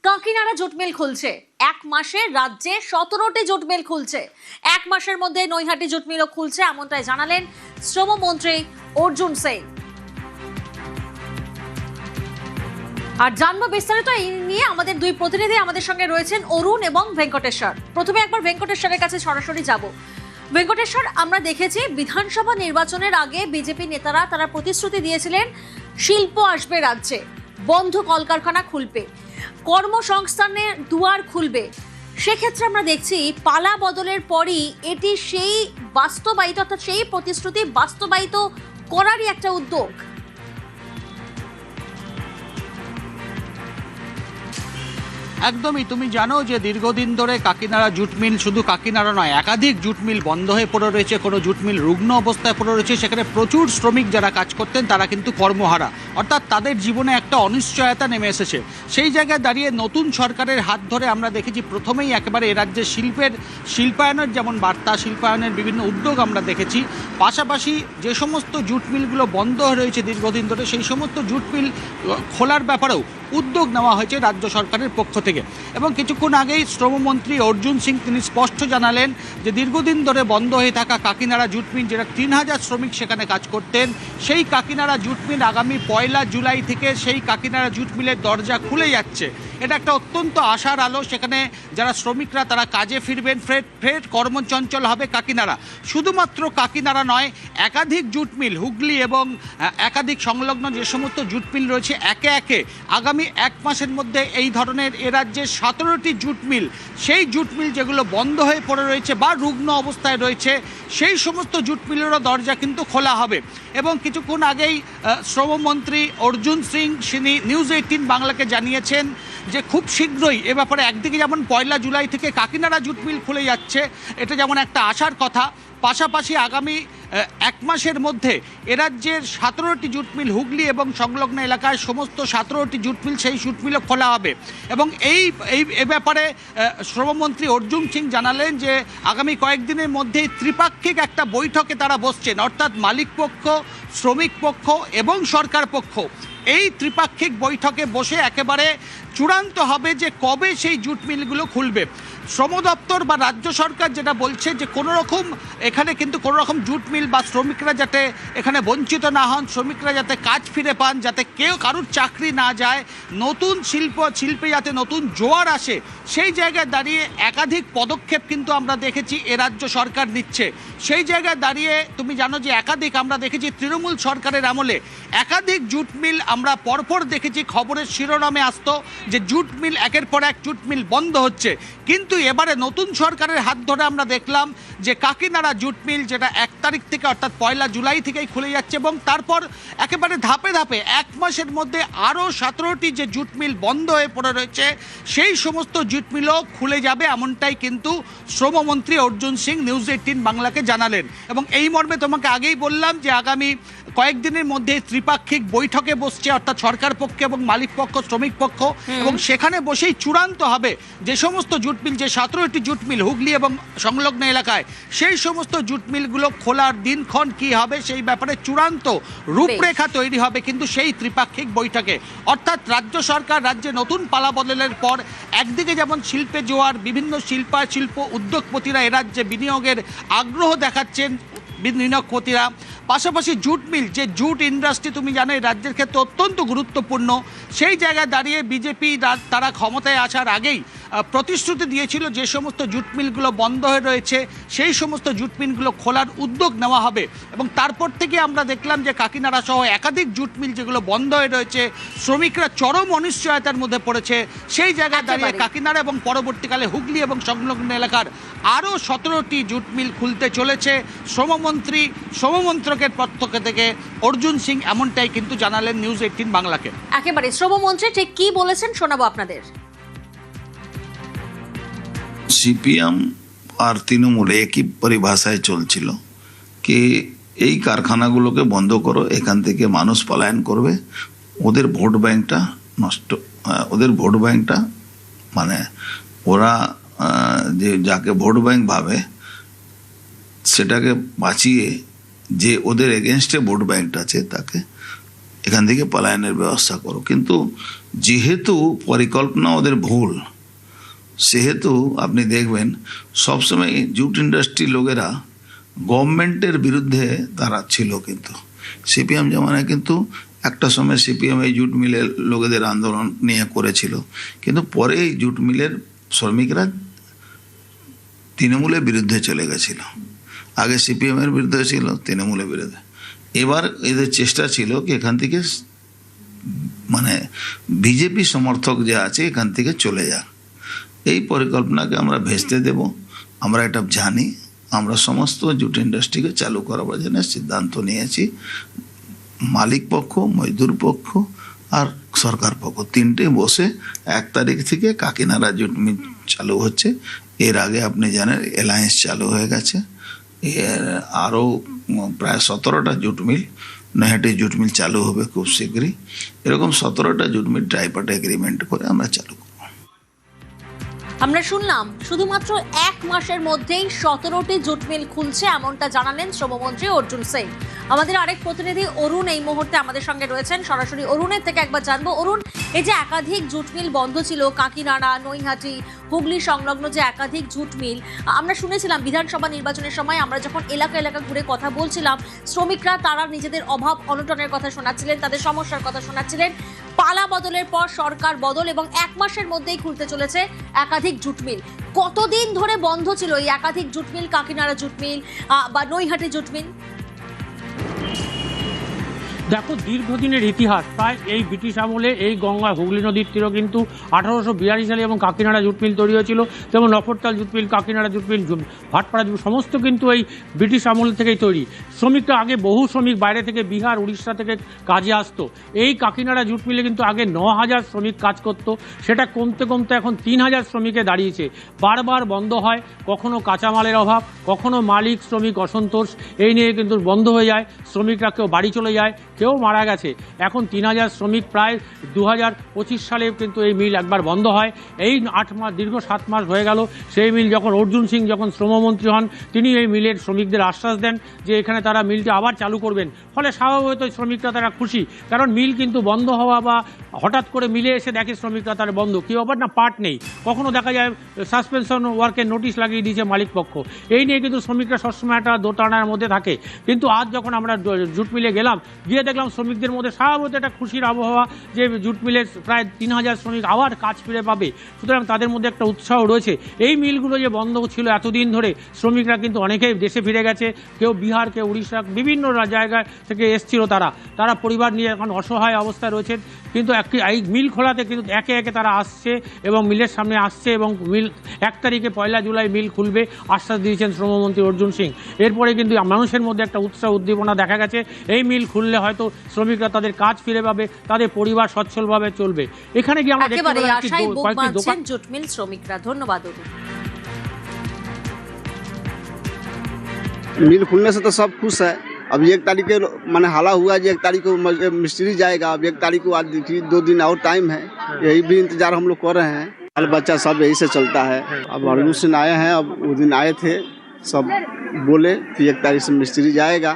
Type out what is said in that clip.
Kakinara jute mill খুলছে। এক মাসে রাজ্যে 17টি জুট মিল খুলছে। এক মাসের মধ্যে নৈহাটি জুট মিলও খুলছে, এমনটাই জানালেন শ্রমমন্ত্রী অর্জুন সিং। আর জানবো বিস্তারিত এই নিয়ে আমাদের দুই প্রতিনিধি আমাদের সঙ্গে রয়েছেন, অরুণ এবং ভেঙ্কটেশ্বর। প্রথমে একবার ভেঙ্কটেশ্বরের কাছে সরাসরি যাব। ভেঙ্কটেশ্বর, আমরা দেখেছি বিধানসভা নির্বাচনের আগে বিজেপি নেতারা তারা প্রতিশ্রুতি দিয়েছিলেন শিল্প আসবে রাজ্যে, বন্ধ কলকারখানা খুলবে, কর্মসংস্থানের দুয়ার খুলবে। সেক্ষেত্রে আমরা দেখছি পালা বদলের পরই এটি সেই বাস্তবায়িত, অর্থাৎ সেই প্রতিশ্রুতি বাস্তবায়িত করারই একটা উদ্যোগ। একদমই, তুমি জানো যে দীর্ঘদিন ধরে কাকিনাড়া জুট মিল, শুধু কাকিনাড়া নয়, একাধিক জুট মিল বন্ধ হয়ে পড়ে রয়েছে, কোনো জুট মিল রুগ্ন অবস্থায় পড়ে রয়েছে। সেখানে প্রচুর শ্রমিক যারা কাজ করতেন তারা কিন্তু কর্মহারা, অর্থাৎ তাদের জীবনে একটা অনিশ্চয়তা নেমে এসেছে। সেই জায়গায় দাঁড়িয়ে নতুন সরকারের হাত ধরে আমরা দেখেছি প্রথমেই একেবারে এ রাজ্যে শিল্পায়নের যেমন বার্তা, শিল্পায়নের বিভিন্ন উদ্যোগ আমরা দেখেছি। পাশাপাশি যে সমস্ত জুট মিলগুলো বন্ধ হয়ে রয়েছে দীর্ঘদিন ধরে, সেই সমস্ত জুট মিল খোলার ব্যাপারেও উদ্যোগ নেওয়া হয়েছে রাজ্য সরকারের পক্ষ থেকে। এবং কিছুক্ষণ আগেই শ্রমমন্ত্রী অর্জুন সিং তিনি স্পষ্ট জানালেন যে দীর্ঘদিন ধরে বন্ধ হয়ে থাকা কাকিনাড়া জুট মিল, যেটা 3000 শ্রমিক সেখানে কাজ করতেন, সেই কাকিনাড়া জুট মিল আগামী 1 জুলাই থেকে সেই কাকিনাড়া জুট মিলের দরজা খুলে যাচ্ছে। এটা একটা অত্যন্ত আশার আলো। সেখানে যারা শ্রমিকরা তারা কাজে ফিরবেন, ফের কর্মচঞ্চল হবে কাকিনাড়া। শুধুমাত্র কাকিনাড়া নয়, একাধিক জুট মিল, হুগলি এবং একাধিক সংলগ্ন যে সমস্ত জুট মিল রয়েছে, একে একে আগামী 1 মাসের মধ্যে এই ধরনের এ রাজ্যের 17টি জুট মিল, সেই জুট মিল যেগুলো বন্ধ হয়ে পড়ে রয়েছে বা রুগ্ন অবস্থায় রয়েছে, সেই সমস্ত জুট মিলেরও দরজা কিন্তু খোলা হবে। এবং কিছুক্ষণ আগেই শ্রমমন্ত্রী অর্জুন সিং তিনি নিউজ 18 বাংলাকে জানিয়েছেন যে খুব শীঘ্রই এ ব্যাপারে, একদিকে যেমন 1 জুলাই থেকে কাকিনাড়া জুট মিল খুলে যাচ্ছে, এটা যেমন একটা আশার কথা, পাশাপাশি আগামী 1 মাসের মধ্যে এ রাজ্যের 17টি জুট মিল, হুগলি এবং সংলগ্ন এলাকায় সমস্ত 17টি জুট মিল, সেই জুট মিলও খোলা হবে। এবং এই ব্যাপারে শ্রমমন্ত্রী অর্জুন সিং জানালেন যে আগামী কয়েকদিনের মধ্যেই ত্রিপাক্ষিক একটা বৈঠকে তারা বসছেন, অর্থাৎ মালিক পক্ষ, শ্রমিক পক্ষ এবং সরকার পক্ষ। এই ত্রিপাক্ষিক বৈঠকে বসে একেবারে চূড়ান্ত হবে যে কবে সেই জুট মিলগুলো খুলবে। শ্রম দপ্তর বা রাজ্য সরকার যেটা বলছে যে এখানে কিন্তু কোনো রকম জুট মিল বা শ্রমিকরা যাতে এখানে বঞ্চিত না হন, শ্রমিকরা যাতে কাজ ফিরে পান, যাতে কারুর চাকরি না যায়, নতুন শিল্পে যাতে নতুন জোয়ার আসে, সেই জায়গায় দাঁড়িয়ে একাধিক পদক্ষেপ কিন্তু আমরা দেখেছি এ রাজ্য সরকার নিচ্ছে। সেই জায়গায় দাঁড়িয়ে তুমি জানো যে আমরা দেখেছি তৃণমূল সরকারের আমলে একাধিক জুট মিল আমরা পরপর দেখেছি, খবরের শিরোনামে আসতো যে জুট মিল, একের পর এক জুট মিল বন্ধ হচ্ছে। কিন্তু এবারে নতুন সরকারের হাত ধরে আমরা দেখলাম যে কাকিনাড়া জুট মিল, যেটা 1 তারিখ থেকে অর্থাৎ 1 জুলাই থেকেই খুলে যাচ্ছে, এবং তারপর একেবারে ধাপে ধাপে 1 মাসের মধ্যে আরও 17টি যে জুট মিল বন্ধ হয়ে পড়ে রয়েছে, সেই সমস্ত জুট মিলও খুলে যাবে, এমনটাই কিন্তু শ্রমমন্ত্রী অর্জুন সিং নিউজ 18 বাংলাকে জানালেন। এবং এই মর্মে তোমাকে আগেই বললাম যে আগামী কয়েকদিনের মধ্যে ত্রিপাক্ষিক বৈঠকে বসছে, অর্থাৎ সরকার পক্ষ এবং মালিক পক্ষ, শ্রমিক পক্ষ, এবং সেখানে বসেই চূড়ান্ত হবে যে সমস্ত জুট মিল, যে 17টি জুট মিল হুগলি এবং সংলগ্ন এলাকায়, সেই সমস্ত জুট মিলগুলো খোলার দিনক্ষণ কি হবে, সেই ব্যাপারে চূড়ান্ত রূপরেখা তৈরি হবে কিন্তু সেই ত্রিপাক্ষিক বৈঠকে। অর্থাৎ রাজ্য সরকার রাজ্যে নতুন পালা বদলের পর একদিকে যেমন শিল্পে জোয়ার, বিভিন্ন শিল্প উদ্যোগপতিরা এ রাজ্যে বিনিয়োগের আগ্রহ দেখাচ্ছেন, বিনিয়োগপতিরা, পাশাপাশি জুট মিল, যে জুট ইন্ডাস্ট্রি তুমি জানো এই রাজ্যের ক্ষেত্রে অত্যন্ত গুরুত্বপূর্ণ, সেই জায়গায় দাঁড়িয়ে বিজেপি তারা ক্ষমতায় আসার আগেই প্রতিশ্রুতি দিয়েছিল যে সমস্ত জুট মিলগুলো বন্ধ হয়ে রয়েছে, সেই সমস্ত জুট মিলগুলো খোলার উদ্যোগ নেওয়া হবে। এবং তারপর থেকে আমরা দেখলাম যে কাকিনাড়া সহ একাধিক জুট মিল যেগুলো বন্ধ হয়ে রয়েছে, শ্রমিকরা চরম অনিশ্চয়তার মধ্যে পড়েছে। সেই জায়গায় দাঁড়িয়ে কাকিনাড়া এবং পরবর্তীকালে হুগলি এবং সংলগ্ন এলাকার আরও 17টি জুট মিল খুলতে চলেছে। শ্রমমন্ত্রকের পক্ষ থেকে অর্জুন সিং এমনটাই কিন্তু জানালেন নিউজ 18 বাংলাকে। একেবারে শ্রমমন্ত্রী ঠিক কি বলেছেন শোনাবো আপনাদের। সিপিএম আর তৃণমূল একই পরিভাষায় চলছিল কি এই কারখানাগুলোকে বন্ধ করো, এখান থেকে মানুষ পলায়ন করবে, ওদের ভোট ব্যাংকটা নষ্ট, ওদের ভোট ব্যাংকটা মানে ওরা যে যাকে ভোট ব্যাংক ভাবে সেটাকে বাঁচিয়ে, যে ওদের এগেনস্টে ভোট ব্যাংকটা আছে তাকে এখান থেকে পলায়নের ব্যবস্থা করো। কিন্তু যেহেতু পরিকল্পনা ওদের ভুল, সেহেতু আপনি দেখবেন সবসময় জুট ইন্ডাস্ট্রি লোকেরা গভর্নমেন্টের বিরুদ্ধে তারা ছিল। কিন্তু সিপিএম জমানায় কিন্তু একটা সময় সিপিএম এই জুট মিলের লোকেদের আন্দোলন নিয়ে করেছিল, কিন্তু পরে এই জুট মিলের শ্রমিকরা তৃণমূলের বিরুদ্ধে চলে গেছিল। আগে সিপিএমের বিরুদ্ধে ছিল, তৃণমূলের বিরুদ্ধে। এবার এদের চেষ্টা ছিল কি এখান থেকে মানে বিজেপি সমর্থক যে আছে এখান থেকে চলে যাক। এই পরিকল্পনাকে আমরা ভেস্তে দেব। আমরা এটা জানি। আমরা সমস্ত জুট ইন্ডাস্ট্রিকে চালু করাবার জন্য সিদ্ধান্ত নিয়েছি। মালিক পক্ষ, মজদুর পক্ষ আর সরকার পক্ষ তিনটে বসে 1 তারিখ থেকে কাকিনাড়া জুট মিল চালু হচ্ছে। এর আগে আপনি জানেন অ্যালায়েন্স চালু হয়ে গেছে। এর আরও প্রায় 17টা jute mill, Naihati jute mill চালু হবে খুব শীঘ্রই। এরকম 17টা জুট মিল ট্রাইপার্ট এগ্রিমেন্ট করে আমরা চালু করব। আমরা শুনলাম শুধুমাত্র 1 মাসের মধ্যেই 17টি জুট মিল খুলছে, এমনটা জানালেন শ্রমমন্ত্রী অর্জুন সিং। আমাদের আরেক প্রতিনিধি অরুণ এই মুহূর্তে আমাদের সঙ্গে রয়েছেন। সরাসরি অরুণের থেকে একবার জানবো। অরুণ, এই যে একাধিক জুট মিল বন্ধ ছিল, কাকিনাড়া, নৈহাটি, হুগলি সংলগ্ন যে একাধিক জুট মিল, আমরা শুনেছিলাম বিধানসভা নির্বাচনের সময় আমরা যখন এলাকা এলাকা ঘুরে কথা বলছিলাম, শ্রমিকরা তারা নিজেদের অভাব অনটনের কথা শোনাচ্ছিলেন, তাদের সমস্যার কথা শোনাচ্ছিলেন। পালা বদলের পর সরকার বদল এবং 1 মাসের মধ্যেই খুলতে চলেছে একাধিক জুট মিল। কতদিন ধরে বন্ধ ছিল এই একাধিক jute mill, Kakinara jute mill বা নৈহাটি জুট মিল? দেখো, দীর্ঘদিনের ইতিহাস। প্রায় এই ব্রিটিশ আমলে এই গঙ্গা হুগলি নদীর তীরে কিন্তু 1842 সালে এবং কাকিনাড়া জুট মিল তৈরি হয়েছিল। যেমন নফরতাল jute mill, Kakinara jute mill, Bhatpara jute, সমস্ত কিন্তু এই ব্রিটিশ আমল থেকেই তৈরি। শ্রমিকরা আগে বহু শ্রমিক বাইরে থেকে বিহার, উড়িষ্যা থেকে কাজে আসতো। এই কাকিনাড়া জুট মিলে কিন্তু আগে 9000 শ্রমিক কাজ করতো, সেটা কমতে কমতে এখন 3000 শ্রমিকে দাঁড়িয়েছে। বারবার বন্ধ হয়, কখনো কাঁচামালের অভাব, কখনো মালিক শ্রমিক অসন্তোষ, এই নিয়ে কিন্তু বন্ধ হয়ে যায়। শ্রমিকরা কেউ বাড়ি চলে যায়, কেউ মারা গেছে। এখন 3000 শ্রমিক, প্রায় 2025 সালে কিন্তু এই মিল একবার বন্ধ হয়। এই 8 মাস, দীর্ঘ 7 মাস হয়ে গেল সেই মিল। যখন অর্জুন সিং যখন শ্রমমন্ত্রী হন, তিনি এই মিলের শ্রমিকদের আশ্বাস দেন যে এখানে তারা মিলটি আবার চালু করবেন। ফলে স্বাভাবিক শ্রমিকরা তারা খুশি, কারণ মিল কিন্তু বন্ধ হওয়া বা হঠাৎ করে মিলে এসে দেখে শ্রমিকরা তার বন্ধ, কেউ আবার না পার্ট নেই, কখনো দেখা যায় সাসপেনশন ওয়ার্কের নোটিশ লাগিয়ে দিয়েছে মালিক পক্ষ। এই নিয়ে কিন্তু শ্রমিকরা সবসময় একটা দোটানার মধ্যে থাকে। কিন্তু আজ যখন আমরা জুট মিলে গেলাম, গিয়ে দেখলাম শ্রমিকদের মধ্যে স্বাভাবিক একটা খুশির আবহাওয়া যে জুট মিলের প্রায় 3000 শ্রমিক আবার কাজ ফিরে পাবে। সুতরাং তাদের মধ্যে একটা উৎসাহ রয়েছে। এই মিলগুলো যে বন্ধ ছিল এতদিন ধরে, শ্রমিকরা কিন্তু অনেকেই দেশে ফিরে গেছে, কেউ বিহার, কেউ উড়িষ্যা, বিভিন্ন জায়গায় থেকে এসেছিল। তারা পরিবার নিয়ে এখন অসহায় অবস্থায় রয়েছেন। কিন্তু এই মিল খোলাতে কিন্তু একে একে তারা আসছে এবং মিলের সামনে আসছে এবং মিল 1 তারিখে 1 জুলাই মিল খুলবে আশ্বাস দিয়েছেন শ্রমমন্ত্রী অর্জুন সিং। এরপরে কিন্তু মানুষের মধ্যে একটা উৎসাহ উদ্দীপনা দেখা গেছে। এই মিল খুললে হয়তো শ্রমিকরা তাদের কাজ ফিরে পাবে, তাদের পরিবার সচ্ছলভাবে চলবে। এখানে কি আমরা একেবারে আশায় বুক বাঁধছেন জুট মিল শ্রমিকরা। ধন্যবাদ। मिल खुलने से तो सब खुश है। अब 1 तारीख के मैंने हाला हुआ है, 1 तारीख को मिस्त्री जाएगा। अब 1 तारीख को आज देखिए 2 दिन और टाइम है, यही भी इंतजार हम लोग कर रहे हैं। बाल बच्चा सब यही से चलता है। अब अर्जुन सिंह आए हैं, अब वो दिन आए थे, सब बोले कि 1 तारीख से मिस्त्री जाएगा।